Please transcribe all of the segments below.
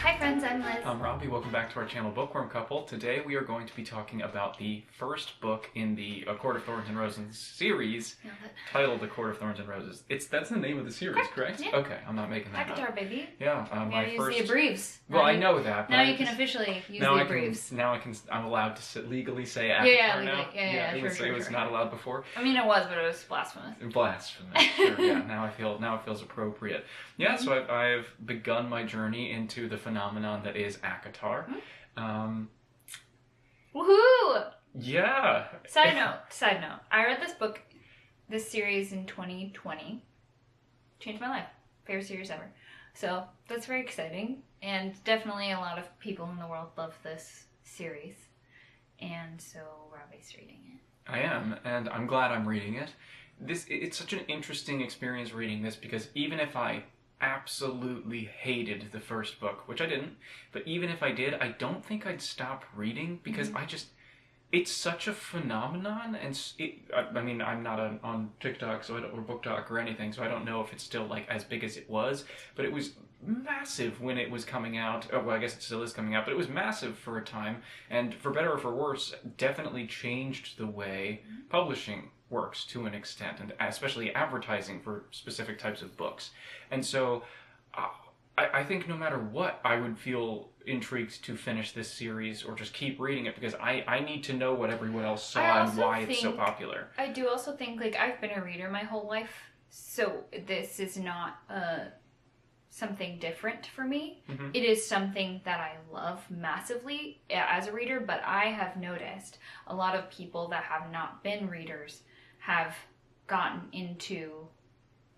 Hi friends, I'm Liz. I'm Robby. Welcome back to our channel Bookworm Couple. Today we are going to be talking about the first book in the A Court of Thorns and Roses series, titled A Court of Thorns and Roses. That's the name of the series, correct? Yeah. Okay, I'm not making that ACOTAR, up. baby. Yeah, my first... use the abbreves. Well, I know that. Now you can officially use the abbreves. I'm allowed to legally say ACOTAR now. Yeah, It was not allowed before. I mean, it was, but it was blasphemous. Blasphemous. Sure. Yeah. Now it feels appropriate. Yeah. So I've begun my journey into the phenomenon that is ACOTAR. Woohoo! Yeah. Side note. I read this series in 2020. Changed my life. Favorite series ever. So that's very exciting. And definitely a lot of people in the world love this series. And so Robby's reading it. I am, and I'm glad I'm reading it. It's such an interesting experience reading this, because even if I absolutely hated the first book, which I didn't, but even if I did, I don't think I'd stop reading, because it's such a phenomenon, and I'm not on TikTok or BookTok or anything, so I don't know if it's still like as big as it was, but it was massive when it was coming out. Oh, well, I guess it still is coming out, but it was massive for a time, and for better or for worse, definitely changed the way publishing works to an extent, and especially advertising for specific types of books. And so I think no matter what, I would feel intrigued to finish this series or just keep reading it, because I need to know what everyone else saw and why it's so popular. I do also think, like, I've been a reader my whole life, so this is not something different for me. It is something that I love massively as a reader, but I have noticed a lot of people that have not been readers have gotten into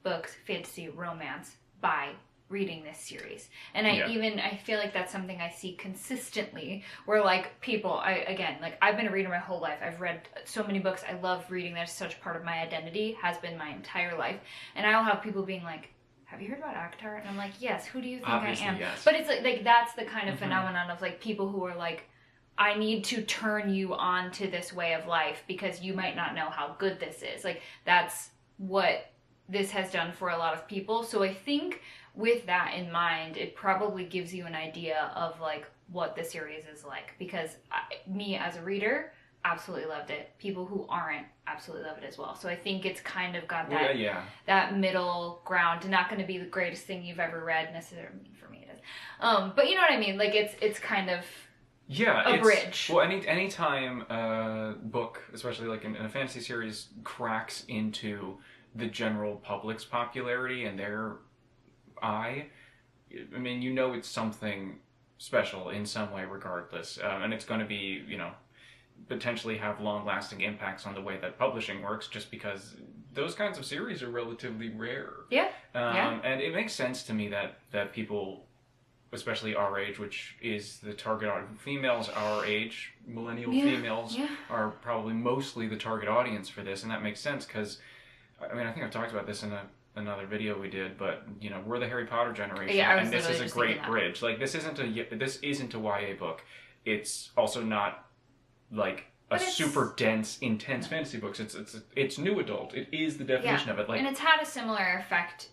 books, fantasy, romance by reading this series. And I feel like that's something I see consistently, where like people, I've been a reader my whole life. I've read so many books. I love reading. That's such part of my identity, has been my entire life. And I'll have people being like, have you heard about ACOTAR? And I'm like, yes, who do you think Obviously, I am? yes. But it's like that's the kind of phenomenon of like people who are like, I need to turn you on to this way of life because you might not know how good this is. Like, that's what this has done for a lot of people. So I think with that in mind, it probably gives you an idea of like what the series is like, because me as a reader absolutely loved it. People who aren't absolutely love it as well. So I think it's kind of got that that middle ground. Not going to be the greatest thing you've ever read necessarily. For me it is. But you know what I mean? Like it's kind of a bridge. Well, any time a book, especially like in a fantasy series, cracks into the general public's popularity and their eye, I mean, you know it's something special in some way regardless. And it's going to be, potentially have long-lasting impacts on the way that publishing works, just because those kinds of series are relatively rare. And it makes sense to me that people, especially our age, which is the target audience, females our age, millennial females, are probably mostly the target audience for this, and that makes sense, because, I mean, I think I've talked about this in another video we did, but, we're the Harry Potter generation, and this is a great bridge. Like, this isn't a YA book. It's also not like super dense, intense fantasy books. It's new adult. It is the definition of it. Like, and it's had a similar effect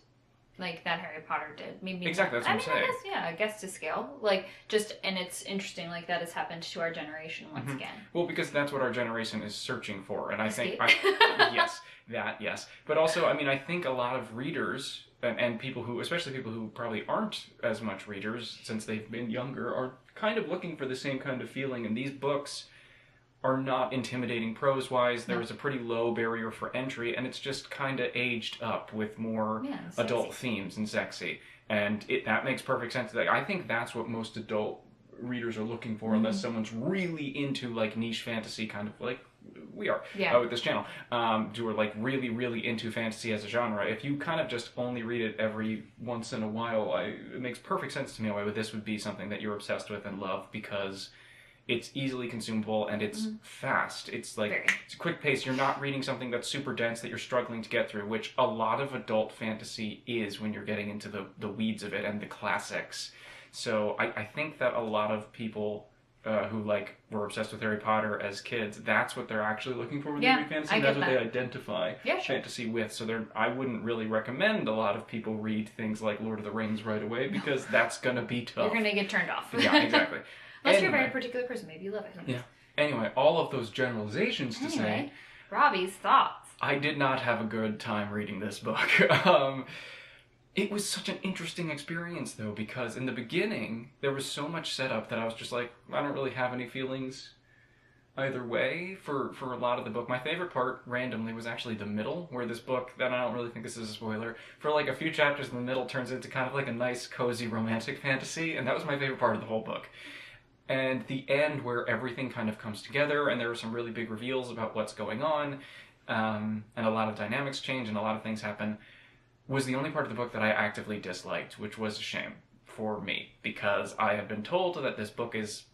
like that Harry Potter did. Maybe exactly, that's what I'm saying. I guess to scale. And it's interesting like that has happened to our generation once again. Well, because that's what our generation is searching for, and I think yes. But also, I mean, I think a lot of readers and people who, especially people who probably aren't as much readers since they've been younger, are kind of looking for the same kind of feeling, and these books are not intimidating prose-wise. There is a pretty low barrier for entry, and it's just kind of aged up with more adult themes and sexy. And that makes perfect sense. Like, I think that's what most adult readers are looking for, unless someone's really into like niche fantasy, kind of like we are with this channel, who are like really, really into fantasy as a genre. If you kind of just only read it every once in a while, it makes perfect sense to me why this would be something that you're obsessed with and love, because it's easily consumable and it's fast. It's like it's a quick pace. You're not reading something that's super dense that you're struggling to get through, which a lot of adult fantasy is when you're getting into the weeds of it and the classics. So I think that a lot of people who like were obsessed with Harry Potter as kids, that's what they're actually looking for when they read fantasy. That's what they identify fantasy with. So I wouldn't really recommend a lot of people read things like Lord of the Rings right away, because that's going to be tough. You're going to get turned off. Yeah, exactly. Unless you're a very particular person. Maybe you love it. Yeah. Anyway, all of those generalizations to say... Robby's thoughts. I did not have a good time reading this book. It was such an interesting experience, though, because in the beginning, there was so much setup that I was just like, I don't really have any feelings either way for a lot of the book. My favorite part, randomly, was actually the middle, where this book, then I don't really think this is a spoiler, for like a few chapters in the middle turns into kind of like a nice, cozy, romantic fantasy, and that was my favorite part of the whole book. And the end, where everything kind of comes together, and there are some really big reveals about what's going on, and a lot of dynamics change, and a lot of things happen, was the only part of the book that I actively disliked, which was a shame for me, because I had been told that this book is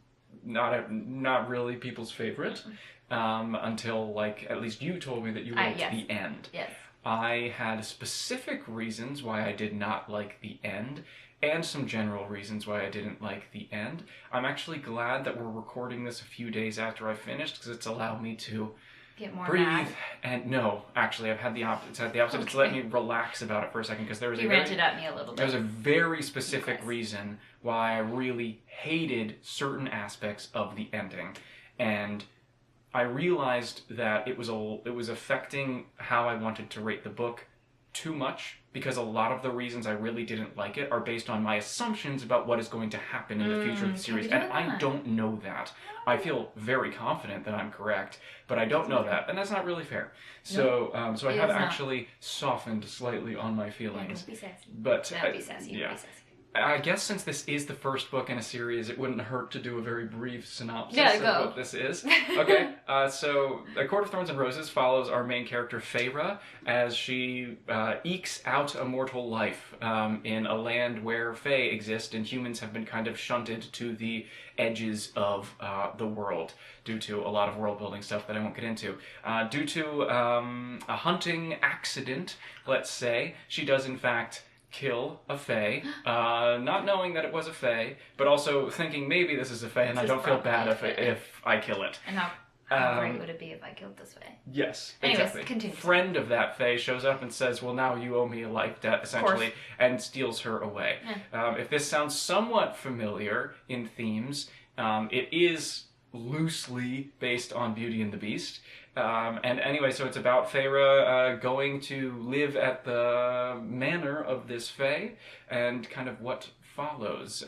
not really people's favorite, until, like, at least you told me that you liked the end. Yes. I had specific reasons why I did not like the end, and some general reasons why I didn't like the end. I'm actually glad that we're recording this a few days after I finished, because it's allowed me to get more breathe. mad. And no, actually, I've had the opposite. It's had the opposite. Okay. It's let me relax about it for a second, because there was ranted at me a little bit. There was a very specific reason why I really hated certain aspects of the ending, and I realized that it was affecting how I wanted to rate the book too much, because a lot of the reasons I really didn't like it are based on my assumptions about what is going to happen in the future of the series, and I don't know that. I feel very confident that I'm correct, but I don't know that, and that's not really fair. So, so I have actually softened slightly on my feelings. Don't be sassy. But don't be sassy. Yeah. Don't be sassy. I guess since this is the first book in a series, it wouldn't hurt to do a very brief synopsis of what this is. Okay, so A Court of Thorns and Roses follows our main character, Feyre, as she ekes out a mortal life in a land where Fae exist and humans have been kind of shunted to the edges of the world due to a lot of world-building stuff that I won't get into. Due to a hunting accident, let's say, she does in fact kill a Fae, not knowing that it was a Fae, but also thinking maybe this is a Fae and I don't feel bad if I kill it. And how great would it be if I killed this Fae? Yes, Anyways, exactly. Continue. Friend of that Fae shows up and says, well, now you owe me a life debt, essentially, and steals her away. If this sounds somewhat familiar in themes, it is loosely based on Beauty and the Beast. And anyway, so it's about Feyre going to live at the manor of this Fae and kind of what follows.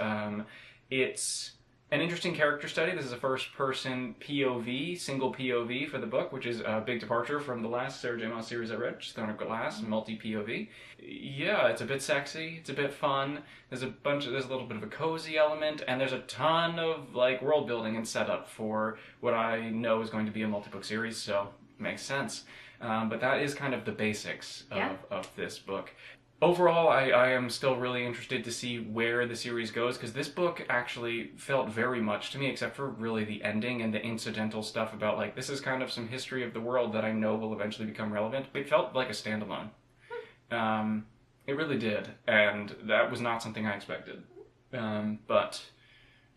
It's an interesting character study. This is a first-person POV, single POV for the book, which is a big departure from the last Sarah J. Maas series I read, which is Throne of Glass, multi-POV. Yeah, it's a bit sexy, it's a bit fun, there's a little bit of a cozy element, and there's a ton of, like, world building and setup for what I know is going to be a multi-book series, so it makes sense. But that is kind of the basics of this book. Overall, I am still really interested to see where the series goes, because this book actually felt very much to me, except for really the ending and the incidental stuff about, like, this is kind of some history of the world that I know will eventually become relevant. It felt like a standalone. It really did, and that was not something I expected. But,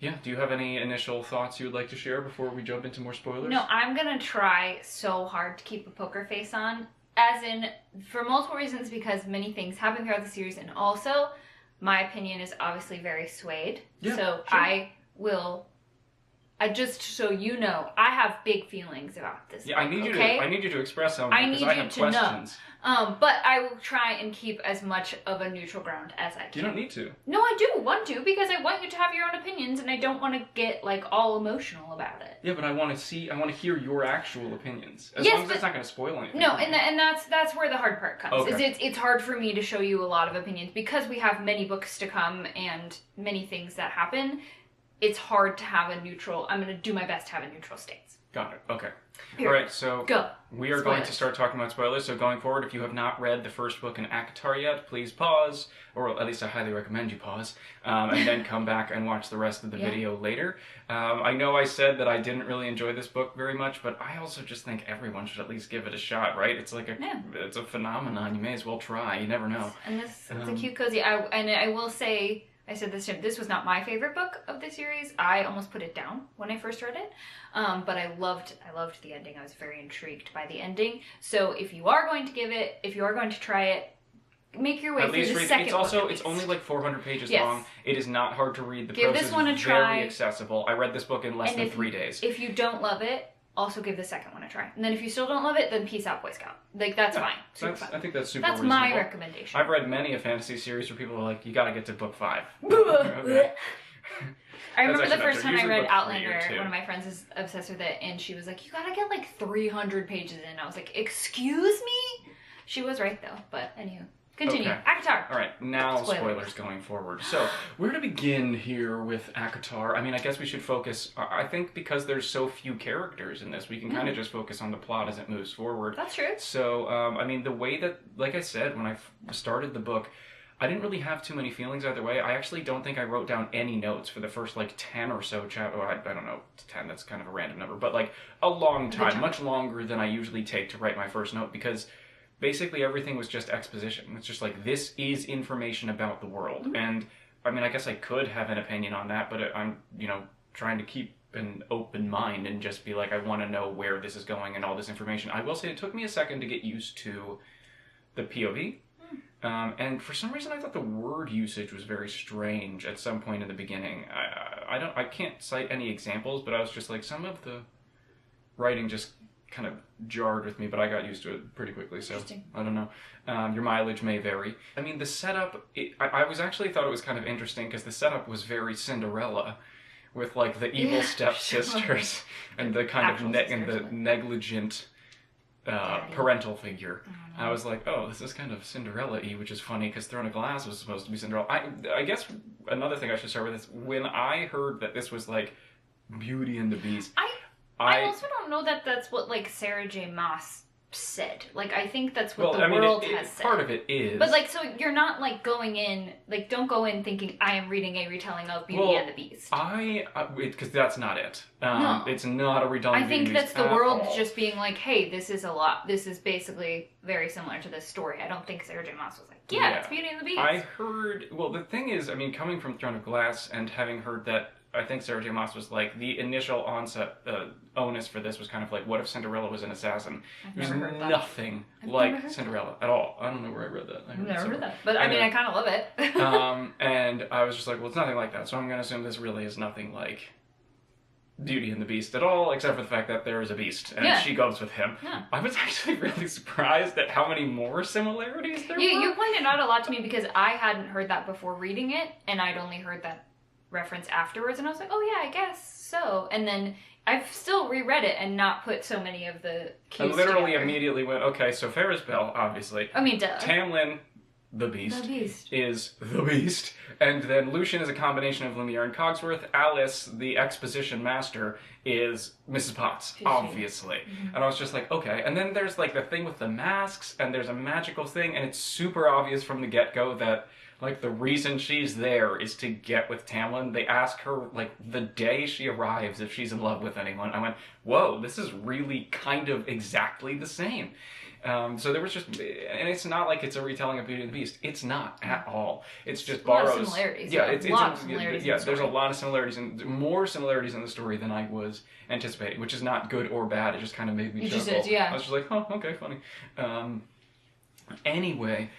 yeah, do you have any initial thoughts you would like to share before we jump into more spoilers? No, I'm gonna try so hard to keep a poker face on. As in, for multiple reasons, because many things happen throughout the series, and also, my opinion is obviously very swayed. Yeah, so sure. Just so you know, I have big feelings about this. Yeah, book, I need you to express them because I have questions. But I will try and keep as much of a neutral ground as I can. You don't need to. No, I do want to, because I want you to have your own opinions, and I don't want to get, like, all emotional about it. Yeah, but I want to hear your actual opinions. As long as it's not going to spoil anything. No, and that's where the hard part comes. Okay. It's hard for me to show you a lot of opinions, because we have many books to come and many things that happen. It's hard to have a neutral... I'm going to do my best to have a neutral stance. Got it. Okay. Period. All right, so we are going to start talking about spoilers. So going forward, if you have not read the first book in ACOTAR yet, please pause, or at least I highly recommend you pause, and then come back and watch the rest of the video later. I know I said that I didn't really enjoy this book very much, but I also just think everyone should at least give it a shot, right? It's like it's a phenomenon. You may as well try. You never know. And it's a cute, cozy... I will say... I said this to him. This was not my favorite book of the series. I almost put it down when I first read it, but I loved the ending. I was very intrigued by the ending. So if you are going to try it, make your way through the second book. It's only like 400 pages long. It is not hard to read. The prose is very accessible. I read this book in less than 3 days. If you don't love it, also give the second one a try. And then if you still don't love it, then peace out, Boy Scout. Like, that's fine. Fine. I think that's super reasonable. That's my recommendation. I've read many a fantasy series where people are like, you gotta get to book 5. Okay. I remember the first time I read Outlander, one of my friends is obsessed with it, and she was like, you gotta get like 300 pages in. I was like, excuse me? She was right, though. But anywho. Continue. Okay. ACOTAR. All right, now spoilers going forward. So, where to begin here with ACOTAR? I mean, I guess we should focus, I think because there's so few characters in this, we can kind of just focus on the plot as it moves forward. That's true. So, I mean, the way that, like I said, when I started the book, I didn't really have too many feelings either way. I actually don't think I wrote down any notes for the first, like, 10 or so chapters. Oh, I don't know, 10, that's kind of a random number. But, like, a long time, much longer than I usually take to write my first note, because basically everything was just exposition. It's just like, this is information about the world. Mm-hmm. And, I mean, I guess I could have an opinion on that, but I'm, trying to keep an open mind and just be like, I want to know where this is going and all this information. I will say it took me a second to get used to the POV. And for some reason I thought the word usage was very strange at some point in the beginning. I can't cite any examples, but I was just like, some of the writing just kind of jarred with me, but I got used to it pretty quickly, so I don't know. Your mileage may vary. I mean, the setup, I was actually thought it was kind of interesting because the setup was very Cinderella, with like the evil stepsisters and the kind of the negligent parental figure. I was like, oh, this is kind of Cinderella-y, which is funny because Throne of Glass was supposed to be Cinderella. I guess another thing I should start with is when I heard that this was like Beauty and the Beast. I also don't know that that's what, like, Sarah J. Maas said. Like, I think that's what the world has said. Part of it is. But, like, so you're not, like, going in, like, don't go in thinking, I am reading a retelling of Beauty and the Beast. Because that's not it. No. It's not a retelling of Beauty and the Beast. I think that's the world just being like, hey, this is basically very similar to this story. I don't think Sarah J. Maas was like, yeah, it's Beauty and the Beast. I heard, well, the thing is, I mean, coming from Throne of Glass and having heard that, I think Sarah J. Maas was like, the initial onus for this was kind of like, what if Cinderella was an assassin? There's nothing like Cinderella at all. I don't know where I read that. I've never heard that. But I mean, I kind of love it. And I was just like, well, it's nothing like that. So I'm going to assume this really is nothing like Beauty and the Beast at all, except for the fact that there is a beast and she goes with him. Yeah. I was actually really surprised at how many more similarities there were. You pointed out a lot to me because I hadn't heard that before reading it, and I'd only heard that reference afterwards, and I was like, oh yeah, I guess so. And then I've still reread it and not put so many of the cues I literally together. Immediately went, okay, so Ferris Bell, obviously. I mean, duh. Tamlin, the Beast, is the Beast. And then Lucian is a combination of Lumiere and Cogsworth. Alice, the exposition master, is Mrs. Potts, obviously. Mm-hmm. And I was just like, okay. And then there's like the thing with the masks, and there's a magical thing, and it's super obvious from the get-go that like, the reason she's there is to get with Tamlin. They ask her, like, the day she arrives if she's in love with anyone. I went, whoa, this is really kind of exactly the same. So there was just, and it's not like it's a retelling of Beauty and the Beast. It's not at all. It's just borrows. A lot of similarities. Yeah, it's a lot of similarities. Yeah, there's a lot of similarities, and more similarities in the story than I was anticipating, which is not good or bad. It just kind of made me chuckle. Just is, yeah. I was just like, oh, okay, funny. Anyway,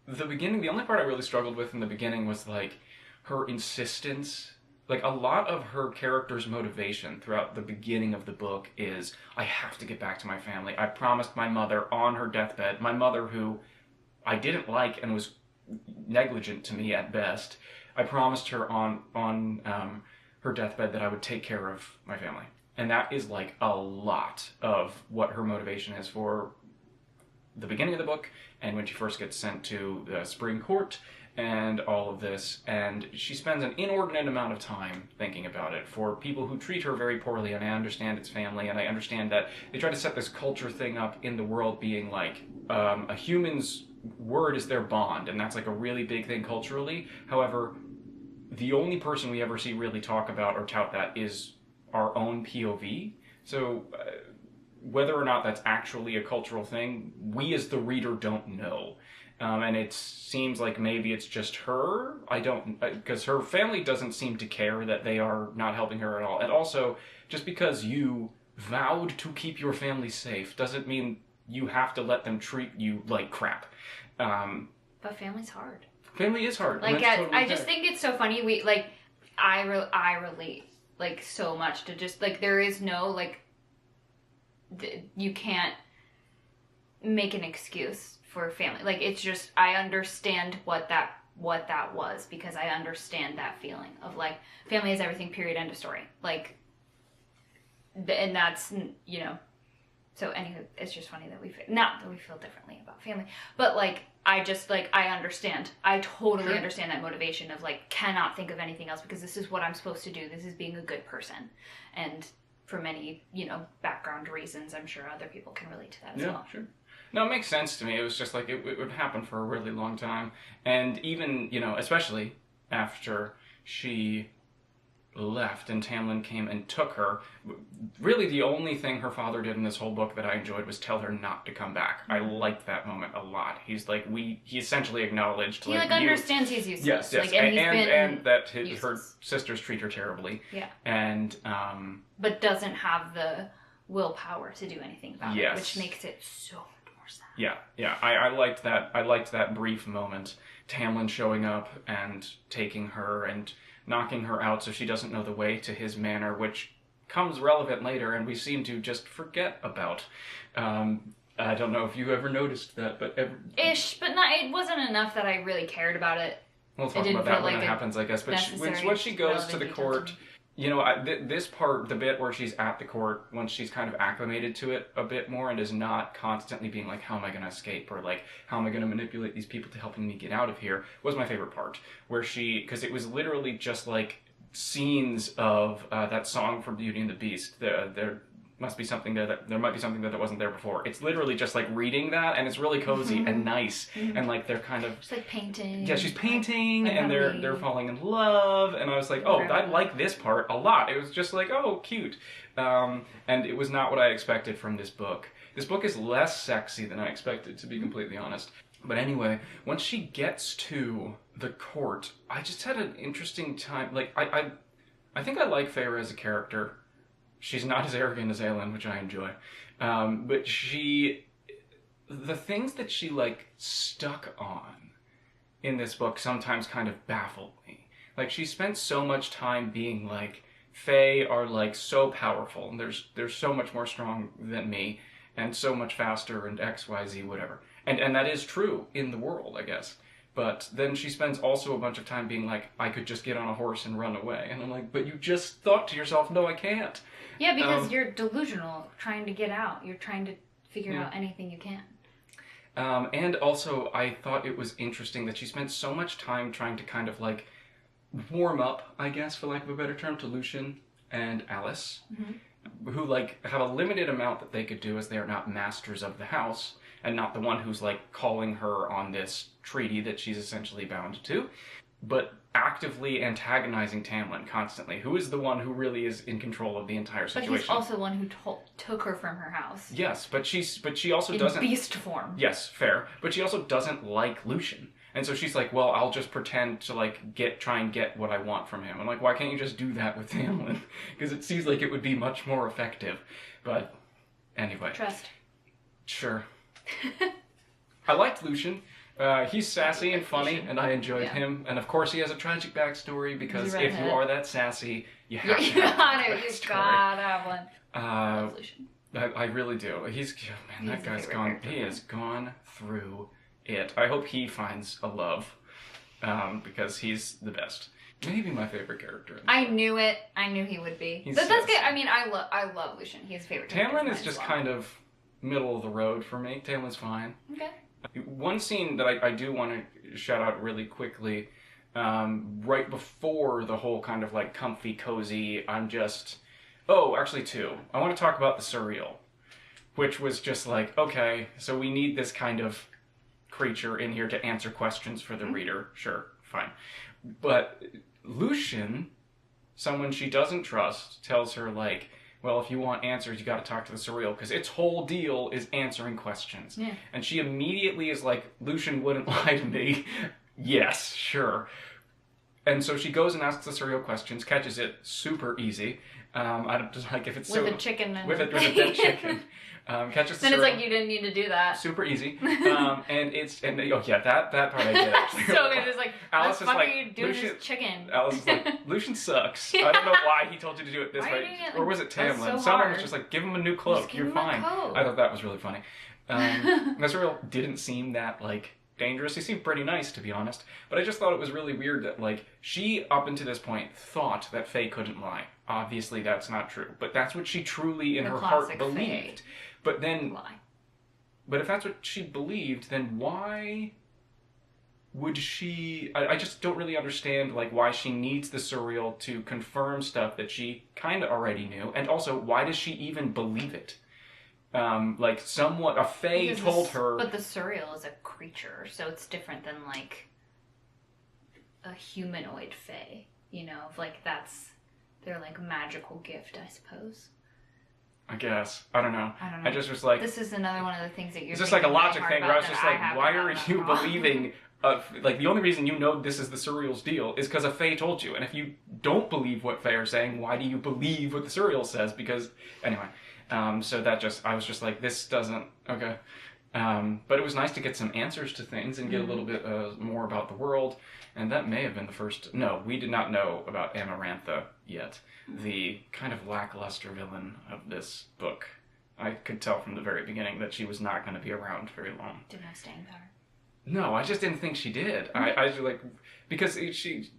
the beginning, the only part I really struggled with in the beginning was, like, her insistence. Like, a lot of her character's motivation throughout the beginning of the book is, I have to get back to my family. I promised my mother on her deathbed, my mother who I didn't like and was negligent to me at best, I promised her on her deathbed that I would take care of my family. And that is, like, a lot of what her motivation is for the beginning of the book, and when she first gets sent to the Spring Court, and all of this, and she spends an inordinate amount of time thinking about it for people who treat her very poorly, and I understand it's family, and I understand that they try to set this culture thing up in the world being like, a human's word is their bond, and that's like a really big thing culturally. However, the only person we ever see really talk about or tout that is our own POV, so whether or not that's actually a cultural thing, we as the reader don't know. And it seems like maybe it's just her. I don't, because her family doesn't seem to care that they are not helping her at all. And also, just because you vowed to keep your family safe doesn't mean you have to let them treat you like crap. But family's hard. Family is hard. Like, I just think it's so funny. I relate, like, so much to just, like, there is no, like, you can't make an excuse for family. Like, it's just, I understand what that was, because I understand that feeling of, like, family is everything, period, end of story. Like, and that's, you know, so anywho, it's just funny that not that we feel differently about family, but, like, I just, like, I understand. I totally understand that motivation of, like, cannot think of anything else because this is what I'm supposed to do. This is being a good person. And for many, you know, background reasons, I'm sure other people can relate to that as well. Sure. No, it makes sense to me. It was just like, it would happen for a really long time. And even, you know, especially after she left and Tamlin came and took her, really the only thing her father did in this whole book that I enjoyed was tell her not to come back. I liked that moment a lot. He's like, he essentially acknowledged, he like understands he's useless. Yes, yes. Like, and that her sisters treat her terribly. Yeah. And but doesn't have the willpower to do anything about it, which makes it so more sad. Yeah. I liked that. I liked that brief moment. Tamlin showing up and taking her and knocking her out so she doesn't know the way to his manor, which comes relevant later and we seem to just forget about. I don't know if you ever noticed that, but... but it wasn't enough that I really cared about it. We'll talk about that when it happens, I guess. But when she goes to the court... You know, this part, the bit where she's at the court, once she's kind of acclimated to it a bit more and is not constantly being like, how am I going to escape? Or like, how am I going to manipulate these people to helping me get out of here? Was my favorite part. Where because it was literally just like scenes of that song from Beauty and the Beast. There must be something there there might be something that wasn't there before. It's literally just like reading that, and it's really cozy and nice, and like they're kind of just like painting. Yeah, she's painting, and they're falling in love, and I was like, oh, I like this part a lot. It was just like, oh, cute, and it was not what I expected from this book. This book is less sexy than I expected, to be completely honest. But anyway, once she gets to the court, I just had an interesting time. Like, I think I like Feyre as a character. She's not as arrogant as Aelin, which I enjoy. But the things that she, like, stuck on in this book sometimes kind of baffled me. Like, she spent so much time being like, Fae are, like, so powerful, and they're so much more strong than me, and so much faster, and X, Y, Z, whatever. And that is true in the world, I guess. But then she spends also a bunch of time being like, I could just get on a horse and run away. And I'm like, but you just thought to yourself, no, I can't. Yeah, because you're delusional, trying to get out. You're trying to figure out anything you can. And also, I thought it was interesting that she spent so much time trying to kind of like warm up, I guess, for lack of a better term, to Lucien and Alice, who like have a limited amount that they could do as they are not masters of the house, and not the one who's like calling her on this treaty that she's essentially bound to, but actively antagonizing Tamlin constantly, who is the one who really is in control of the entire situation. But he's also the one who took her from her house. Yes, but she also doesn't... In beast form. Yes, fair. But she also doesn't like Lucien. And so she's like, well, I'll just pretend to like try and get what I want from him. I'm like, why can't you just do that with Tamlin? Because it seems like it would be much more effective. But anyway. Trust. Sure. I liked Lucien. He's sassy and funny, and I enjoyed him. And of course, he has a tragic backstory because if you are that sassy, you have to have a backstory. You gotta have one. I really do. That guy's gone. He has gone through it. I hope he finds a love because he's the best. Maybe my favorite character. I knew it. I knew he would be. That's good. I mean, I love Lucien. He's a favorite character. Tamlin is just kind of middle of the road for me. Tamlin's fine. Okay. One scene that I do want to shout out really quickly, right before the whole kind of like comfy, cozy, actually two. I want to talk about the surreal, which was just like, okay, so we need this kind of creature in here to answer questions for the reader. Sure, fine. But Lucien, someone she doesn't trust, tells her like, well, if you want answers, you got to talk to the Surreal, because its whole deal is answering questions. Yeah. And she immediately is like, Lucian wouldn't lie to me. Yes, sure. And so she goes and asks the Surreal questions, catches it super easy. I don't just like if it's with a chicken and with a dead chicken. Catches the then Surreal. It's like you didn't need to do that. Super easy. That part I get it. So it was like, Alice what the fuck is like, are you doing this chicken? Alice is like, Lucian sucks. I don't know why he told you to do it this Why way. are you doing it Or like- was it that's Tamlin? so Someone hard. was just like, give him a new cloak. Just give You're him a fine. coat. I thought that was really funny. Surreal didn't seem that like dangerous. He seemed pretty nice, to be honest. But I just thought it was really weird that like she up until this point thought that Faye couldn't lie. Obviously, that's not true. But that's what she truly in The her heart classic believed. Faye. But then, Lie. but if that's what she believed, then why would she? I just don't really understand like why she needs the Surreal to confirm stuff that she kind of already knew, and also why does she even believe it? Like somewhat, a Fae Because told her. But the Surreal is a creature, so it's different than like a humanoid Fae. You know, like that's their like magical gift, I suppose. I guess. I don't know. I don't know. I just was like, This is another one of the things that you're. it's just like a thinking really logic hard thing where I was about just that like, haven't why gotten are that you wrong. believing? Like the only reason you know this is the Surreal's deal is because a Fae told you, and if you don't believe what Fae are saying, why do you believe what the Surreal says? Because anyway, so that just I was just like, this doesn't okay. But it was nice to get some answers to things and get a little bit more about the world, and that may have been the first. No, we did not know about Amarantha yet, the kind of lackluster villain of this book. I could tell from the very beginning that she was not going to be around very long. Didn't have staying power. No, I just didn't think she did. I just like, because she,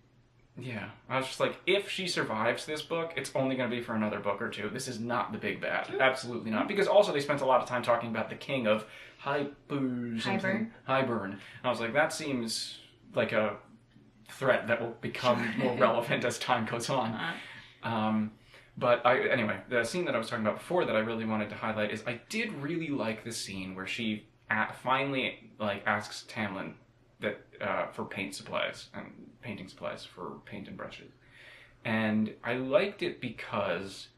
yeah, I was just like, if she survives this book, it's only going to be for another book or two. This is not the big bad. Absolutely not. Because also they spent a lot of time talking about the king of Hybern. And I was like, that seems like a threat that will become more relevant as time goes on. But anyway, the scene that I was talking about before that I really wanted to highlight is I did really like the scene where she finally like asks Tamlin that for painting supplies for paint and brushes, and I liked it because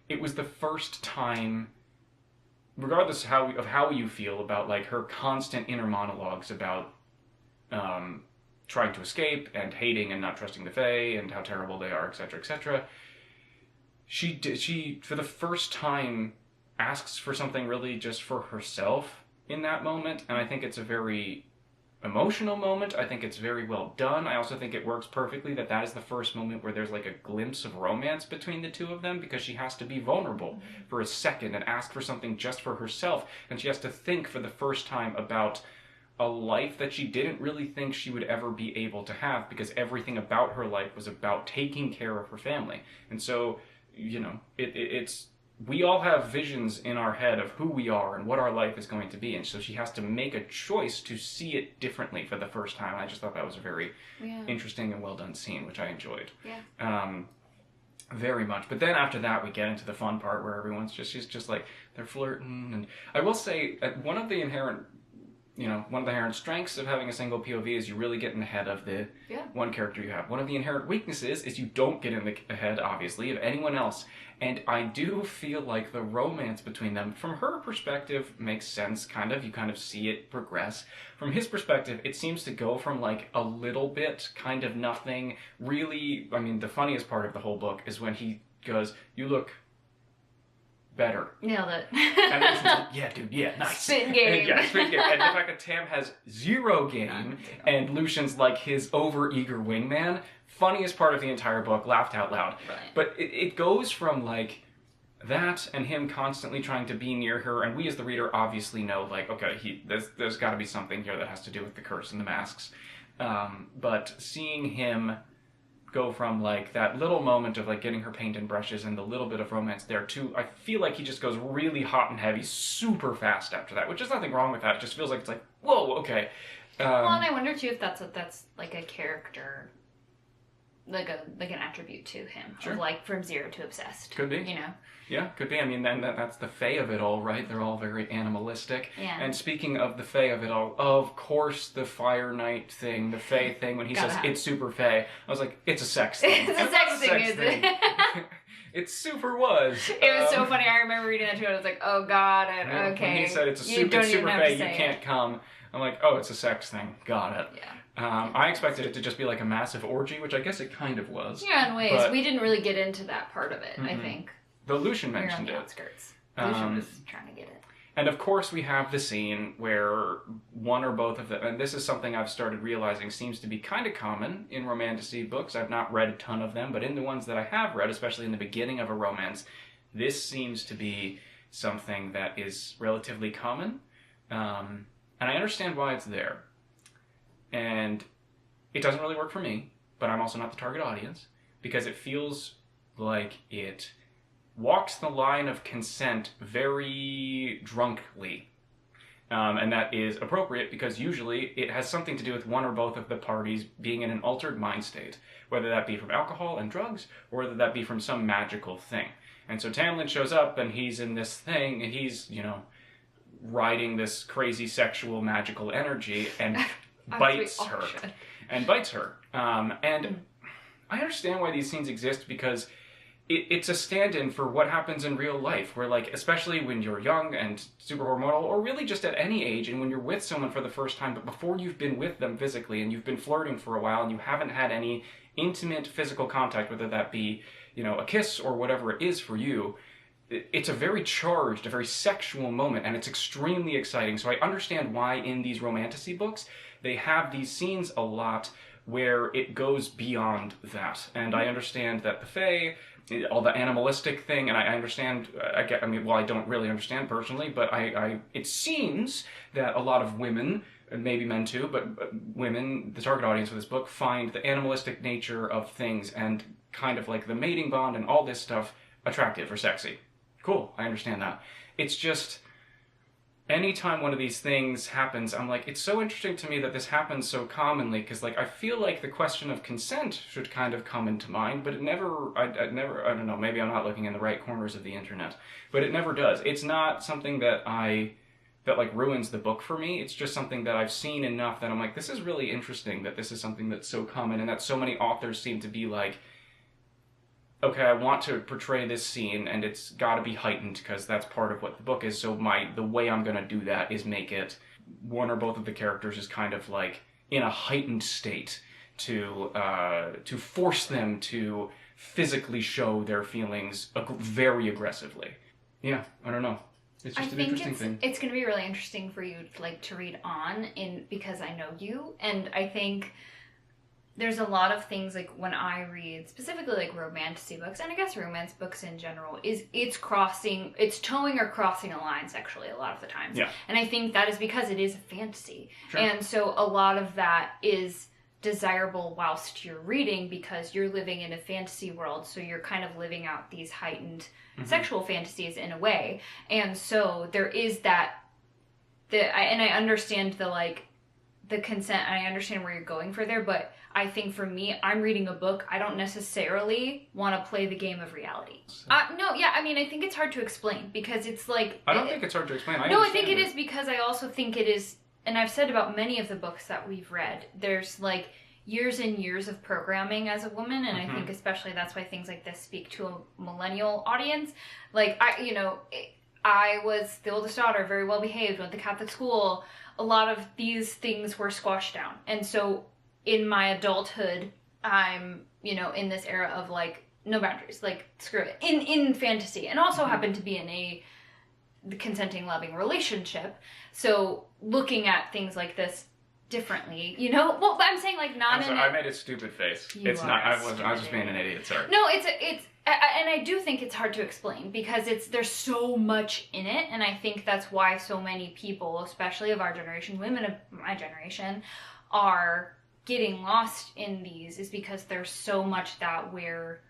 it was the first time, regardless of how you feel about like her constant inner monologues about trying to escape and hating and not trusting the Fae and how terrible they are, etc., etc. She for the first time asks for something really just for herself in that moment, and I think it's a very emotional moment. I think it's very well done. I also think it works perfectly that is the first moment where there's like a glimpse of romance between the two of them, because she has to be vulnerable for a second and ask for something just for herself, and she has to think for the first time about a life that she didn't really think she would ever be able to have, because everything about her life was about taking care of her family. And so, you know, it's we all have visions in our head of who we are and what our life is going to be, and so she has to make a choice to see it differently for the first time. And I just thought that was a very interesting and well done scene, which I enjoyed. Very much. But then after that, we get into the fun part where she's just like, they're flirting. And I will say, one of the inherent strengths of having a single POV is you really get in the head of the one character you have. One of the inherent weaknesses is you don't get in the head, obviously, of anyone else. And I do feel like the romance between them, from her perspective, makes sense, kind of. You kind of see it progress. From his perspective, it seems to go from like a little bit, kind of nothing, really. I mean, the funniest part of the whole book is when he goes, "You look better." Nailed it. And then she's like, "Yeah, dude, yeah, nice." Spin game. Spin game. And the fact that Tam has 0 game, and Lucian's like his over-eager wingman, funniest part of the entire book, laughed out loud. Right. But it goes from like that and him constantly trying to be near her, and we as the reader obviously know, like, okay, there's got to be something here that has to do with the curse and the masks. But seeing him go from like that little moment of like getting her paint and brushes and the little bit of romance there too, I feel like he just goes really hot and heavy super fast after that, which is nothing wrong with that. It just feels like it's like, whoa, okay. Well, and I wonder too if that's like a character, like an attribute to him, Sure. of like from 0 to obsessed. Could be. You know. Yeah, could be. I mean, then that's the Fae of it all, right? They're all very animalistic. Yeah. And speaking of the Fae of it all, of course the Fire Knight thing, the Fae thing, when he says it's super Fae, I was like, it's a sex thing. It's a sex thing, is it? It super was. It was so funny. I remember reading that too, and I was like, oh god, okay. When he said it's super fey, you can't come. I'm like, oh, it's a sex thing. Got it. Yeah. I expected it to just be like a massive orgy, which I guess it kind of was. Yeah, in ways. We didn't really get into that part of it, I think. Though Lucian mentioned it. Outskirts. Lucian was trying to get it. And of course we have the scene where one or both of them, and this is something I've started realizing seems to be kind of common in romantasy books. I've not read a ton of them, but in the ones that I have read, especially in the beginning of a romance, this seems to be something that is relatively common. And I understand why it's there. And it doesn't really work for me, but I'm also not the target audience, because it feels like it walks the line of consent very drunkly. And that is appropriate because usually it has something to do with one or both of the parties being in an altered mind state, whether that be from alcohol and drugs, or whether that be from some magical thing. And so Tamlin shows up and he's in this thing, and he's, riding this crazy sexual magical energy and bites her. And bites her. And I understand why these scenes exist, because it's a stand-in for what happens in real life, where, like, especially when you're young and super hormonal, or really just at any age, and when you're with someone for the first time, but before you've been with them physically, and you've been flirting for a while, and you haven't had any intimate physical contact, whether that be, a kiss or whatever it is for you, it's a very charged, a very sexual moment, and it's extremely exciting. So I understand why in these romantasy books, they have these scenes a lot where it goes beyond that. And I understand that the Fae, all the animalistic thing, and I understand, I don't really understand personally, but it seems that a lot of women, and maybe men too, but women, the target audience for this book, find the animalistic nature of things and kind of like the mating bond and all this stuff attractive or sexy. Cool, I understand that. It's just, anytime one of these things happens, I'm like, it's so interesting to me that this happens so commonly, because, like, I feel like the question of consent should kind of come into mind, but it never, I don't know, maybe I'm not looking in the right corners of the internet, but it never does. It's not something that ruins the book for me. It's just something that I've seen enough that I'm like, this is really interesting that this is something that's so common, and that so many authors seem to be like, okay, I want to portray this scene, and it's got to be heightened because that's part of what the book is. So the way I'm going to do that is make it one or both of the characters is kind of like in a heightened state to force them to physically show their feelings very aggressively. Yeah, I don't know. It's just an interesting thing. It's going to be really interesting for you to read on because I know you, and I think there's a lot of things, like, when I read, specifically, like, romantasy books, and I guess romance books in general, it's towing or crossing a line sexually a lot of the times. Yeah. And I think that is because it is a fantasy. Sure. And so a lot of that is desirable whilst you're reading, because you're living in a fantasy world, so you're kind of living out these heightened sexual fantasies in a way. And so there is that, and I understand the consent, and I understand where you're going for there, but I think for me, I'm reading a book. I don't necessarily want to play the game of reality. I think it's hard to explain, because it's like... I don't think it's hard to explain. I think it is, because I also think it is, and I've said about many of the books that we've read, there's like years and years of programming as a woman, and I think especially that's why things like this speak to a millennial audience. Like, I was the oldest daughter, very well behaved, went to Catholic school. A lot of these things were squashed down. And so in my adulthood, I'm, in this era of, like, no boundaries, like, screw it, in fantasy, and also happen to be in a consenting, loving relationship. So looking at things like this differently, well, I'm saying, like, not in I made a stupid face. It's not, I was just being an idiot, sorry. No, it's and I do think it's hard to explain, because there's so much in it, and I think that's why so many people, especially of our generation, women of my generation, are getting lost in these, is because there's so much that we're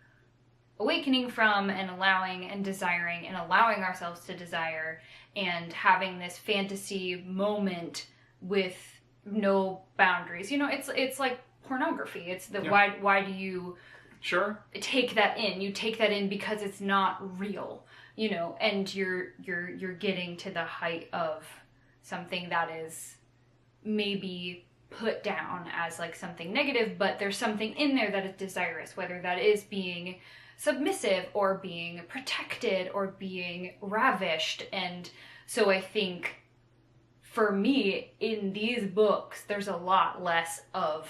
awakening from and allowing and desiring and allowing ourselves to desire, and having this fantasy moment with no boundaries. It's like pornography. It's why do you Sure. take that in? You take that in because it's not real, and you're getting to the height of something that is maybe put down as like something negative, but there's something in there that is desirous, whether that is being submissive or being protected or being ravished. And so I think for me, in these books, there's a lot less of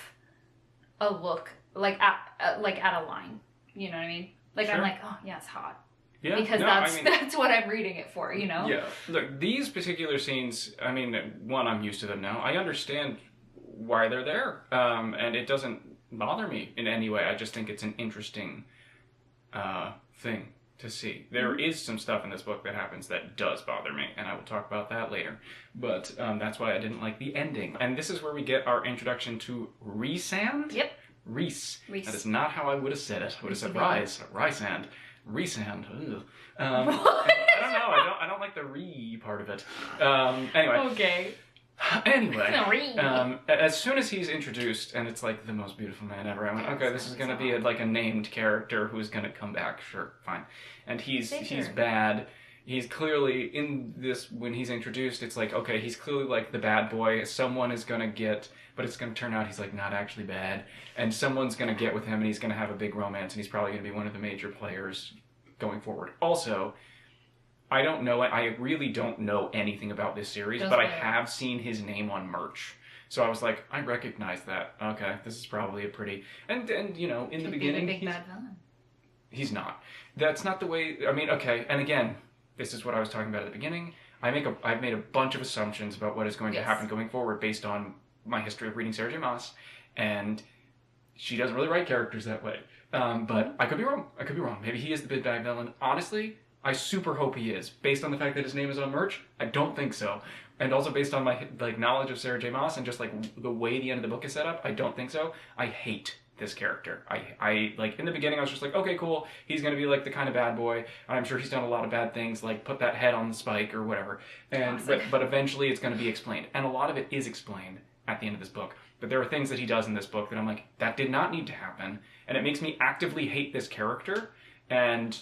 a look like at a line. You know what I mean? Like, sure. I'm like, oh yeah, it's hot. Yeah, because that's what I'm reading it for, you know? Yeah. Look, these particular scenes, I mean, one, I'm used to them now. I understand why they're there. And it doesn't bother me in any way. I just think it's an interesting thing to see. There is some stuff in this book that happens that does bother me, and I will talk about that later. But that's why I didn't like the ending. And this is where we get our introduction to Rhysand? Yep. Rhys. That is not how I would have said it. I would have said Rhysand. Rhysand. I don't know. I don't like the re part of it. Anyway. Okay. Anyway, as soon as he's introduced, and it's like the most beautiful man ever, I went, okay, this is going to be like a named character who's going to come back. Sure, fine. And he's bad. He's clearly, in this, when he's introduced, it's like, okay, he's clearly like the bad boy. Someone is going to get, but it's going to turn out he's like not actually bad. And someone's going to get with him, and he's going to have a big romance, and he's probably going to be one of the major players going forward. Also, I don't know, I really don't know anything about this series, but I have seen his name on merch. So I was like, I recognize that. Okay, this is probably a pretty... And you know, in the beginning... Be the big bad villain. He's not. That's not the way... I mean, okay, and again, this is what I was talking about at the beginning. I've made a bunch of assumptions about what is going to happen going forward based on my history of reading Sarah J. Maas, and she doesn't really write characters that way. But I could be wrong. Maybe he is the big bad villain. Honestly... I super hope he is. Based on the fact that his name is on merch, I don't think so. And also based on my knowledge of Sarah J. Maas and just the way the end of the book is set up, I don't think so. I hate this character. I in the beginning I was just like, okay, cool. He's going to be like the kind of bad boy. I'm sure he's done a lot of bad things, like put that head on the spike or whatever. And but eventually it's going to be explained. And a lot of it is explained at the end of this book. But there are things that he does in this book that I'm like, that did not need to happen. And it makes me actively hate this character. And...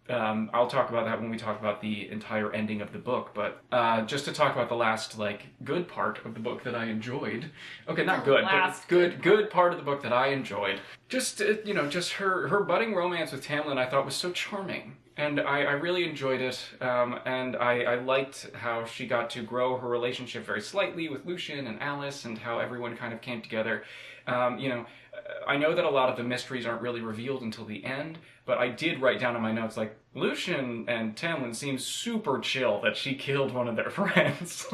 I'll talk about that when we talk about the entire ending of the book, but just to talk about the last, good part of the book that I enjoyed. Okay, not good, but good part of the book that I enjoyed. Just, just her budding romance with Tamlin I thought was so charming. And I really enjoyed it, and I liked how she got to grow her relationship very slightly with Lucien and Alice, and how everyone kind of came together. I know that a lot of the mysteries aren't really revealed until the end, but I did write down in my notes, Lucien and Tamlin seem super chill that she killed one of their friends.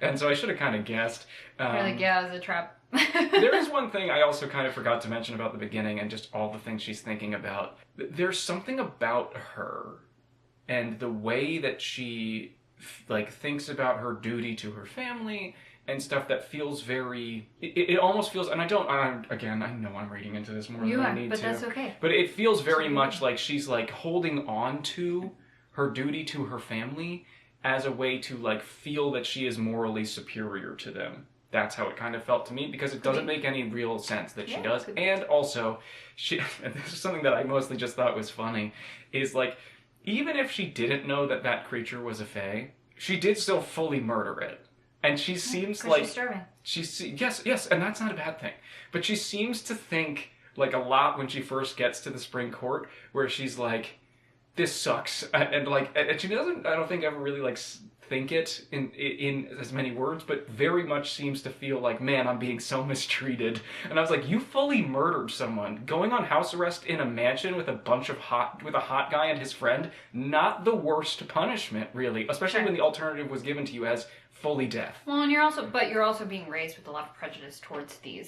And so I should have kind of guessed. You're like, yeah, it was a trap. There is one thing I also kind of forgot to mention about the beginning and just all the things she's thinking about. There's something about her and the way that she, thinks about her duty to her family and stuff that feels very... It almost feels... And I know I'm reading into this more than I need to. But that's okay. But it feels very much like she's, holding on to her duty to her family as a way to, feel that she is morally superior to them. That's how it kind of felt to me, because it doesn't make any real sense that she does. And also, and this is something that I mostly just thought was funny, is, even if she didn't know that that creature was a fae, she did still fully murder it. And she seems like... She's starving. Yes, and that's not a bad thing. But she seems to think, a lot when she first gets to the Spring Court, where she's like, this sucks. And she doesn't, I don't think, ever really, think it in as many words, but very much seems to feel like, man, I'm being so mistreated. And I was like, you fully murdered someone. Going on house arrest in a mansion with a hot guy and his friend, not the worst punishment, really. Especially when the alternative was given to you as fully death. Well, and you're also being raised with a lot of prejudice towards the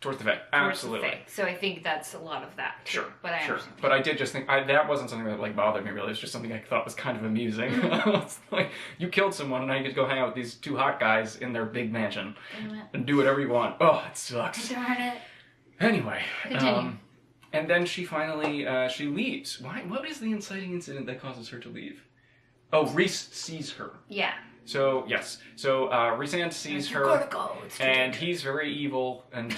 fae. Absolutely. So I think that's a lot of that too. Sure. But I did just think that wasn't something that bothered me really. It's just something I thought was kind of amusing. It's you killed someone and now you get to go hang out with these two hot guys in their big mansion and do whatever you want. Oh, it sucks. Darn it. Anyway. Continue. And then she finally she leaves. Why? What is the inciting incident that causes her to leave? Oh, Rhys sees her. Yeah. So, yes. So, Rhysand sees her, and he's very evil, and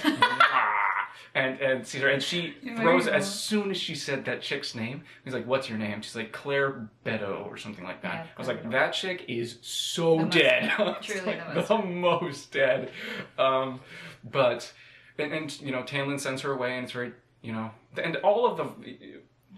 and sees her, and she throws, as soon as she said that chick's name, he's like, what's your name? She's like, Claire Bedeau, or something like that. I was like, that chick is so dead. Truly the most dead. But, and Tamlin sends her away, and it's very, and all of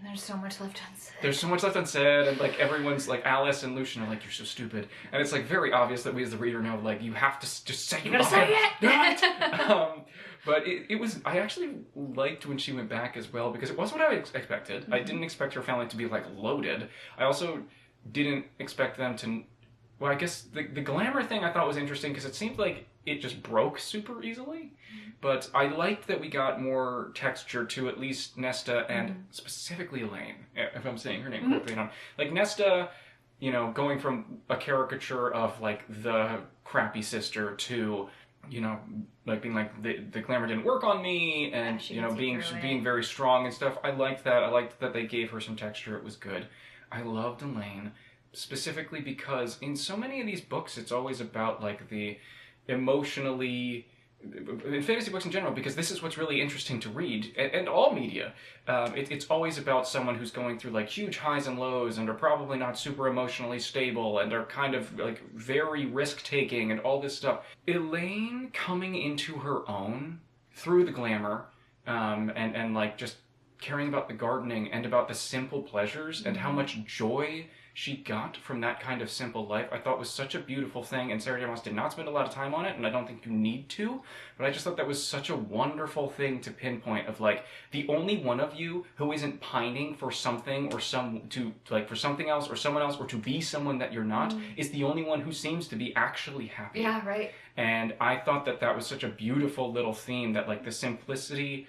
There's so much left unsaid. There's so much left unsaid, and like everyone's like Alice and Lucian are like, you're so stupid, and it's like very obvious that we as the reader know like you have to just say you gotta say it. But it was, I actually liked when she went back as well, because it wasn't what I expected. Mm-hmm. I didn't expect her family to be like loaded. I also didn't expect them to, well, I guess the glamour thing I thought was interesting because it seemed like it just broke super easily. But I liked that we got more texture to at least Nesta and specifically Elaine, if I'm saying her name correctly. Like Nesta, you know, going from a caricature of like the crappy sister to, you know, like being like the glamour didn't work on me, and you know, being very strong and stuff. I liked that. I liked that they gave her some texture. It was good. I loved Elaine specifically because in so many of these books, it's always about like the emotionally, in fantasy books in general, because this is what's really interesting to read, and all media. It's always about someone who's going through like huge highs and lows and are probably not super emotionally stable and are kind of like very risk-taking and all this stuff. Elaine coming into her own through the glamour, and like just caring about the gardening and about the simple pleasures and how much joy she got from that kind of simple life, I thought was such a beautiful thing, and Sarah J. Maas did not spend a lot of time on it, and I don't think you need to, but I just thought that was such a wonderful thing to pinpoint of like, the only one of you who isn't pining for something or for something else or someone else or to be someone that you're not is the only one who seems to be actually happy. Yeah, right. And I thought that was such a beautiful little theme, that like the simplicity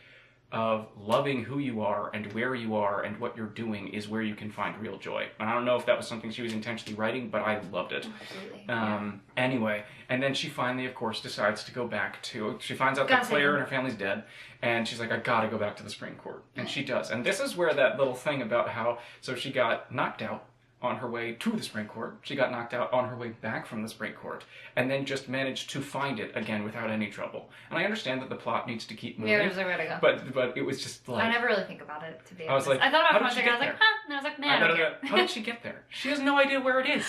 of loving who you are and where you are and what you're doing is where you can find real joy. And I don't know if that was something she was intentionally writing, but I loved it. Absolutely. Anyway, and then she finally, of course, decides to go back to, she finds out that Claire and her family's dead, and she's like, I gotta go back to the Spring Court. And she does. And this is where that little thing about how, so she got knocked out on her way to the Spring Court. She got knocked out on her way back from the Spring Court, and then just managed to find it again without any trouble. And I understand that the plot needs to keep moving. Yeah, there's nowhere to go. But it was just like, I never really think about it, to be honest. I was like, I thought about it it, and I was like, huh, and I was like, man, I don't care. How did she get there? She has no idea where it is.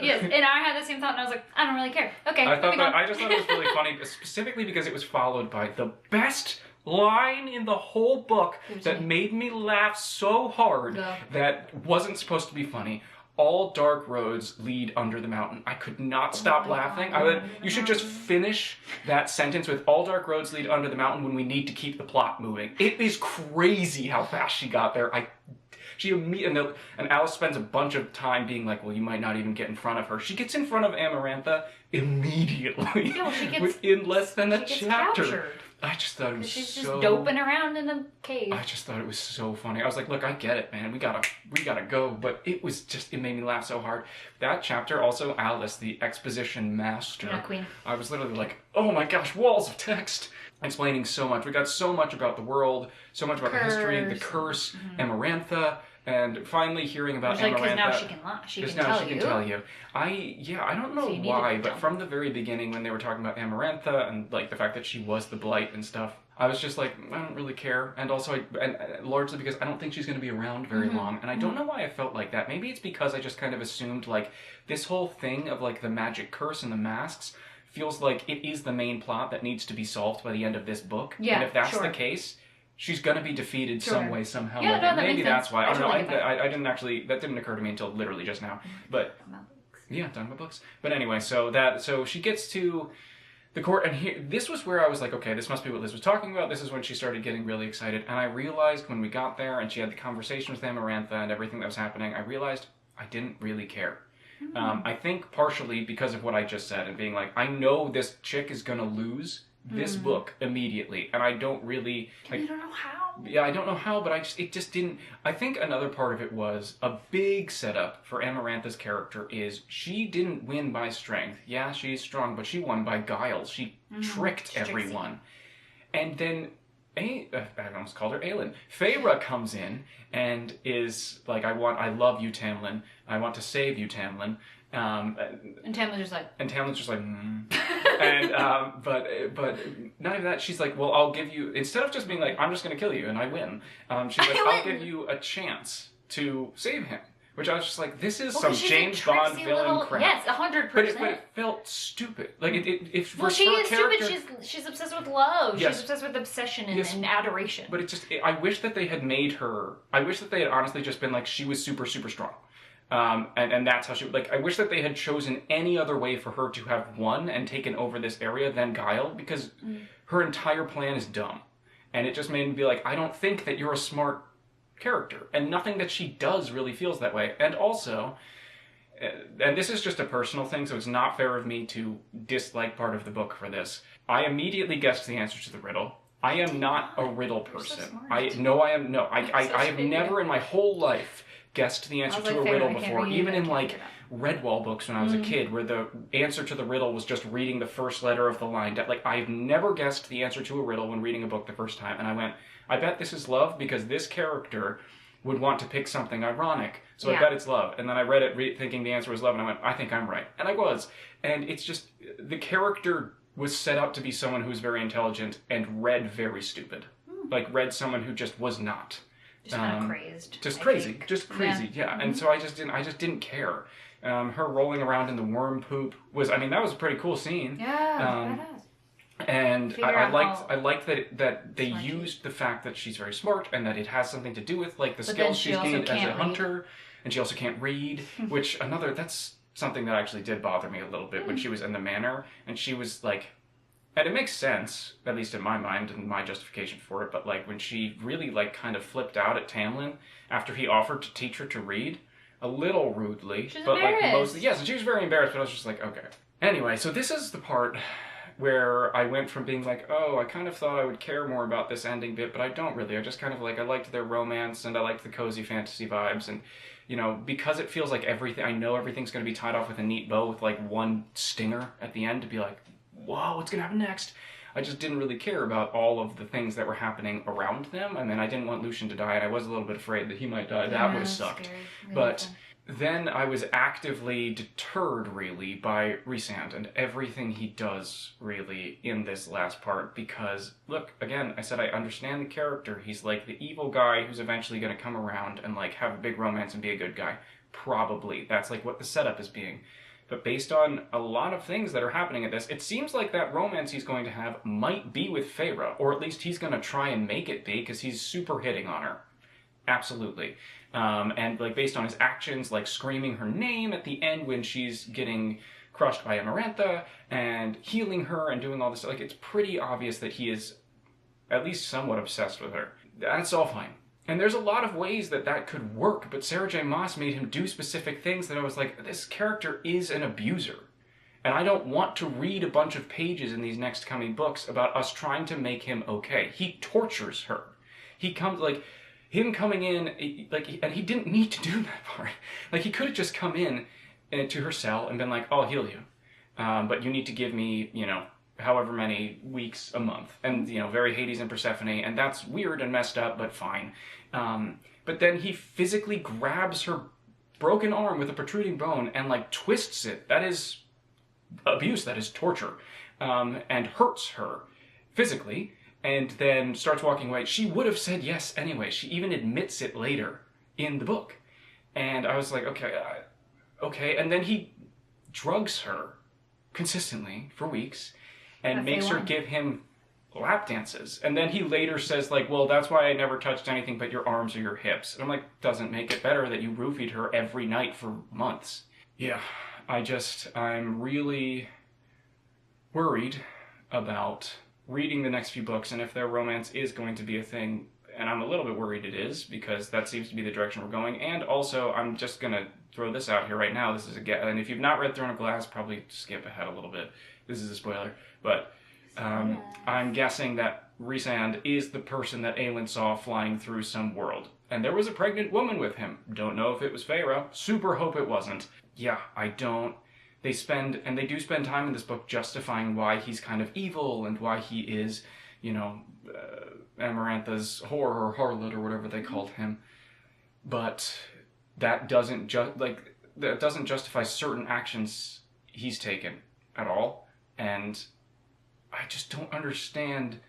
Yes, and I had the same thought, and I was like, I don't really care. Okay, I just thought it was really funny, specifically because it was followed by the best line in the whole book that made me laugh so hard that wasn't supposed to be funny. All dark roads lead under the mountain. I could not stop laughing. You should just finish that sentence with all dark roads lead under the mountain when we need to keep the plot moving. It is crazy how fast she got there. And Alice spends a bunch of time being like, well, you might not even get in front of her. She gets in front of Amarantha immediately. Yeah, well, within less than a chapter. Captured. I just thought it was she's so... just doping around in the cave. I just thought it was so funny. I was like, look, I get it, man. We gotta go. But it made me laugh so hard. That chapter, also, Alice, the exposition master. Yeah, queen. I was literally like, oh my gosh, walls of text. Explaining so much. We got so much about the world, so much about the history, the curse, Amarantha, and finally hearing about Amarantha. Because now she can lie. She can tell you. I don't know why, but from the very beginning when they were talking about Amarantha and like the fact that she was the Blight and stuff, I was just like, I don't really care. And also, largely because I don't think she's going to be around very long. And I don't know why I felt like that. Maybe it's because I just kind of assumed like this whole thing of like the magic curse and the masks feels like it is the main plot that needs to be solved by the end of this book. Yeah, and if that's the case, she's going to be defeated some way, somehow. Yeah, no, that maybe that's why. I don't know. I didn't actually, that didn't occur to me until literally just now. But yeah, talking about books. But anyway, so she gets to the court, and this was where I was like, okay, this must be what Liz was talking about. This is when she started getting really excited. And I realized when we got there and she had the conversation with Amarantha and everything that was happening, I realized I didn't really care. I think partially because of what I just said and being like, I know this chick is going to lose this book immediately, and I don't really... You don't know how? Yeah, I don't know how, but it just didn't... I think another part of it was a big setup for Amarantha's character is she didn't win by strength. Yeah, she's strong, but she won by guile. She tricked everyone. And then... I almost called her Aelin. Feyre comes in and is like, I love you, Tamlin. I want to save you, Tamlin. And Tamlin's just like... And, but not even that, she's like, well, I'll give you... Instead of just being like, I'm just going to kill you and I win, she's like, I'll give you a chance to save him. Which I was just like, this is some James Bond villain crap. Yes, 100%. But it felt stupid. Like, she is stupid. She's obsessed with love. Yes. She's obsessed with obsession and adoration. But I wish that they had made her... I wish that they had honestly just been like, she was super, super strong. And that's how she... Like, I wish that they had chosen any other way for her to have won and taken over this area than Guile, because her entire plan is dumb. And it just made me be like, I don't think that you're a smart character, and nothing that she does really feels that way. And also, and this is just a personal thing, so it's not fair of me to dislike part of the book for this. I immediately guessed the answer to the riddle. I am not a riddle person. So I have never in my whole life guessed the answer to a riddle before, even in like Redwall books when I was a kid, where the answer to the riddle was just reading the first letter of the line. Like, I've never guessed the answer to a riddle when reading a book the first time, and I went, I bet this is love because this character would want to pick something ironic, so I bet it's love. And then I read it thinking the answer was love, and I went, I think I'm right. And I was. And it's just, the character was set up to be someone who's very intelligent and read very stupid. Like, read someone who just was not. Just kind of crazed. Just crazy, yeah. And so I just didn't care. Her rolling around in the worm poop was, that was a pretty cool scene. Yeah, badass. And I liked that they used the fact that she's very smart and that it has something to do with like the skills she's gained as a hunter, and she also can't read, which that's something that actually did bother me a little bit when she was in the manor, and she was like, and it makes sense, at least in my mind and my justification for it, but like when she really like kind of flipped out at Tamlin after he offered to teach her to read, a little rudely, she's but embarrassed. Like mostly, yes, and she was very embarrassed, but I was just like, okay. Anyway, so this is the part where I went from being like, oh, I kind of thought I would care more about this ending bit, but I don't really. I just kind of like, I liked their romance, and I liked the cozy fantasy vibes, and, you know, because it feels like I know everything's going to be tied off with a neat bow with, like, one stinger at the end to be like, whoa, what's going to happen next? I just didn't really care about all of the things that were happening around them. I mean, I didn't want Lucian to die, and I was a little bit afraid that he might die. That would have sucked. Really but... fun. Then I was actively deterred, really, by Rhysand and everything he does, really, in this last part, because, look, again, I said I understand the character. He's, like, the evil guy who's eventually going to come around and, like, have a big romance and be a good guy. Probably. That's, like, what the setup is being. But based on a lot of things that are happening at this, it seems like that romance he's going to have might be with Feyre, or at least he's going to try and make it be, because he's super hitting on her. Absolutely. And like based on his actions, like screaming her name at the end when she's getting crushed by Amarantha and healing her and doing all this, like it's pretty obvious that he is at least somewhat obsessed with her. That's all fine. And there's a lot of ways that could work, but Sarah J. Maas made him do specific things that I was like, this character is an abuser. And I don't want to read a bunch of pages in these next coming books about us trying to make him okay. He tortures her. He comes like... Him coming in, like, and he didn't need to do that part. Like, he could have just come in to her cell and been like, I'll heal you. But you need to give me, you know, however many weeks a month. And, you know, very Hades and Persephone, and that's weird and messed up, but fine. But then he physically grabs her broken arm with a protruding bone and, like, twists it. That is abuse, that is torture. And hurts her physically. And then starts walking away. She would have said yes anyway. She even admits it later in the book. And I was like, okay. And then he drugs her consistently for weeks and makes her give him lap dances. And then he later says, like, well, that's why I never touched anything but your arms or your hips. And I'm like, doesn't make it better that you roofied her every night for months. Yeah, I'm really worried about reading the next few books, and if their romance is going to be a thing, and I'm a little bit worried it is, because that seems to be the direction we're going, and also, I'm just going to throw this out here right now, this is and if you've not read Throne of Glass, probably skip ahead a little bit, this is a spoiler, but I'm guessing that Rhysand is the person that Aelin saw flying through some world, and there was a pregnant woman with him, don't know if it was Feyre, super hope it wasn't, yeah, I don't. They do spend time in this book justifying why he's kind of evil and why he is, you know, Amarantha's whore or harlot or whatever they called him. But that doesn't justify certain actions he's taken at all. And I just don't understand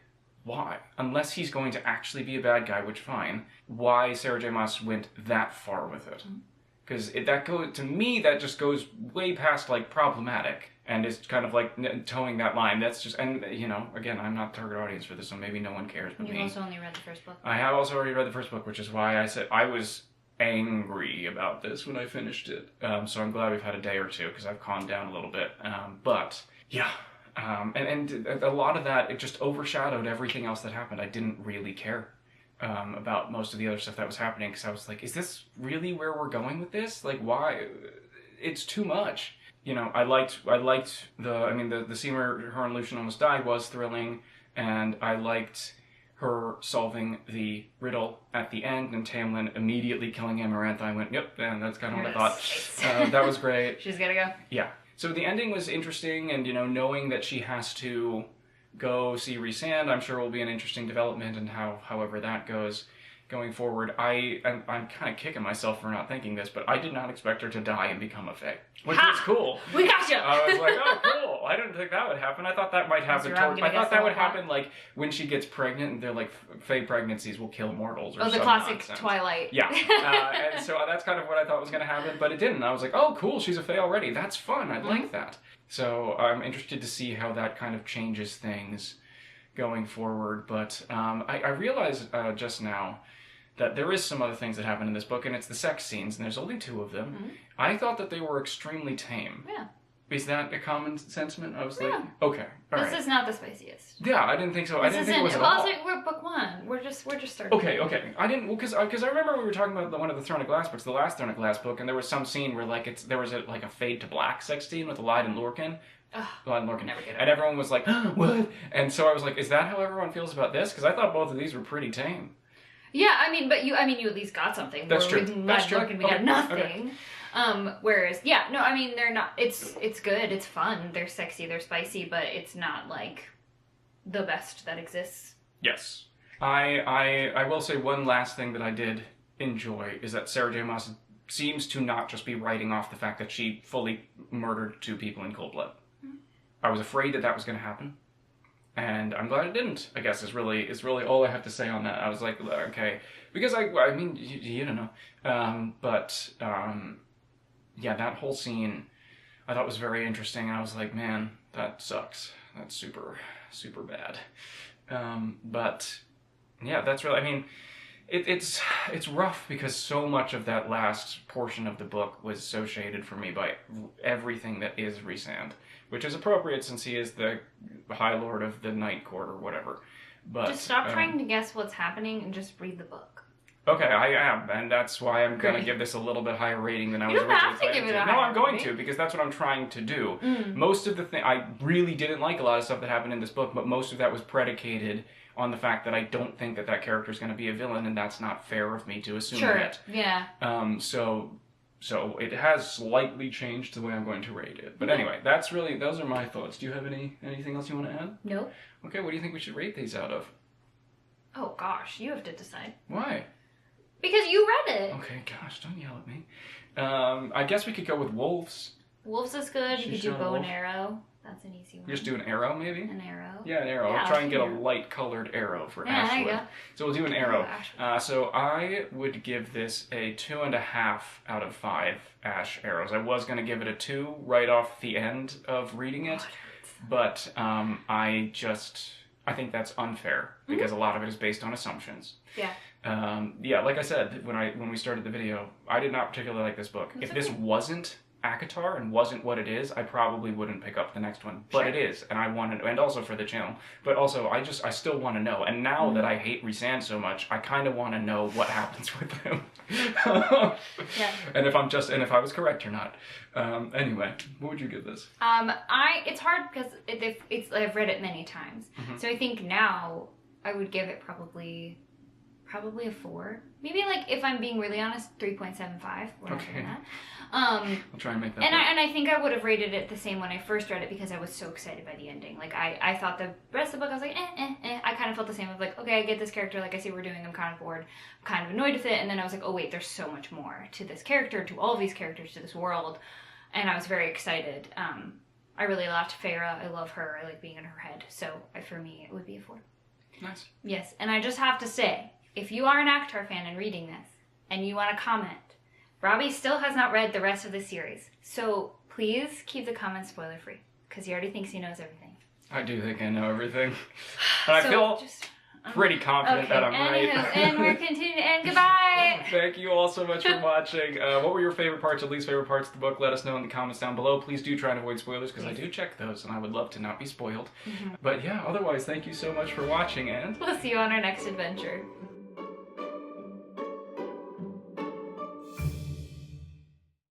why. Unless he's going to actually be a bad guy, which fine, why Sarah J. Maas went that far with it. because to me that just goes way past like problematic and is kind of like towing that line. That's just, and you know, again, I'm not the target audience for this, so maybe no one cares but me. You've also only read the first book. I have also already read the first book, which is why I said I was angry about this when I finished it. So I'm glad we've had a day or two because I've calmed down a little bit. But yeah, and a lot of that, it just overshadowed everything else that happened. I didn't really care about most of the other stuff that was happening because I was like, is this really where we're going with this? Like, why? It's too much. You know, I liked the scene where her and Lucian almost died was thrilling, and I liked her solving the riddle at the end and Tamlin immediately killing Amarantha. I went, yep, and that's kind of what I thought. That was great. She's gotta go. Yeah. So the ending was interesting, and you know, knowing that she has to go see Rhysand, I'm sure will be an interesting development, and however that goes going forward. I'm kind of kicking myself for not thinking this, but I did not expect her to die and become a Fae, which was cool. We got you. I was like, oh, cool. I didn't think that would happen. I thought that might happen. I thought that would happen like when she gets pregnant, and they're like, Fae pregnancies will kill mortals. Or the classic nonsense. Twilight. Yeah. And so that's kind of what I thought was going to happen, but it didn't. I was like, oh, cool. She's a Fae already. That's fun. I like that. So I'm interested to see how that kind of changes things going forward. But I realized just now that there is some other things that happen in this book, and it's the sex scenes, and there's only 2 of them. Mm-hmm. I thought that they were extremely tame. Yeah. Is that a common sentiment? I was like, okay, all right. This is not the spiciest. Yeah, I didn't think so. I didn't think it was at all. We're book 1. We're just starting. Okay. I didn't, because I remember we were talking about one of the Throne of Glass books, the last Throne of Glass book, and there was some scene where there was a fade to black sex scene with Elide and Lorcan. Elide and Lorcan. Never get it. And everyone was like, what? And so I was like, is that how everyone feels about this? Because I thought both of these were pretty tame. Yeah, you at least got something. That's true. That's true. We got nothing. Okay. Whereas, they're not. It's good. It's fun. They're sexy. They're spicy, but it's not like the best that exists. Yes, I will say one last thing that I did enjoy is that Sarah J. Maas seems to not just be writing off the fact that she fully murdered 2 people in cold blood. Mm-hmm. I was afraid that was going to happen. And I'm glad it didn't, I guess, is really all I have to say on that. I was like, okay. Because, I mean, you don't know. Yeah, that whole scene I thought was very interesting. I was like, man, that sucks. That's super, super bad. But, yeah, that's really, I mean, it's rough because so much of that last portion of the book was associated for me by everything that is Rhysand. Which is appropriate since he is the High Lord of the Night Court or whatever. But just stop trying to guess what's happening and just read the book. Okay, I am, and that's why I'm going to give this a little bit higher rating than I was originally planning to. You don't have to give it a higher rating. No, I'm going to, because that's what I'm trying to do. Most of the I really didn't like a lot of stuff that happened in this book, but most of that was predicated on the fact that I don't think that character is going to be a villain, and that's not fair of me to assume yet. Yeah. So it has slightly changed the way I'm going to rate it. But anyway, those are my thoughts. Do you have anything else you want to add? No. Okay, what do you think we should rate these out of? Oh gosh, you have to decide. Why? Because you read it. Okay, gosh, don't yell at me. I guess we could go with wolves. Wolves is good. You could do bow and arrow. That's an easy one. You just do an arrow, maybe? An arrow. Yeah, an arrow. Yeah, I'll try and get a light-colored arrow for Ashwood. There you go. So we'll do an arrow. So I would give this a 2.5 out of 5 ash arrows. I was going to give it a 2 right off the end of reading it, but I think that's unfair because a lot of it is based on assumptions. Yeah. Like I said when we started the video, I did not particularly like this book. If this wasn't ACOTAR and wasn't what it is, I probably wouldn't pick up the next one. But it is, and I want to, and also for the channel. But also, I still want to know. And now that I hate Rhysand so much, I kind of want to know what happens with him. And if I was correct or not. Anyway, what would you give this? It's hard because I've read it many times. Mm-hmm. So I think now I would give it probably a 4. Maybe, like, if I'm being really honest, 3.75. Okay. That. I'll try and make that. And I think I would have rated it the same when I first read it because I was so excited by the ending. Like, I thought the rest of the book, I was like, I kind of felt the same. Of like, okay, I get this character. Like, I see what we're doing. I'm kind of bored. I'm kind of annoyed with it. And then I was like, oh, wait, there's so much more to this character, to all of these characters, to this world. And I was very excited. I really loved Feyre. I love her. I like being in her head. So, for me, it would be a 4. Nice. Yes. And I just have to say, if you are an ACOTAR fan and reading this, and you want to comment, Robby still has not read the rest of the series. So please keep the comments spoiler free, because he already thinks he knows everything. I do think I know everything. And I feel pretty confident that I'm right. And we're continuing, and goodbye! Thank you all so much for watching. What were your favorite parts or least favorite parts of the book? Let us know in the comments down below. Please do try and avoid spoilers, because I do check those, and I would love to not be spoiled. But yeah, otherwise, thank you so much for watching, and we'll see you on our next adventure.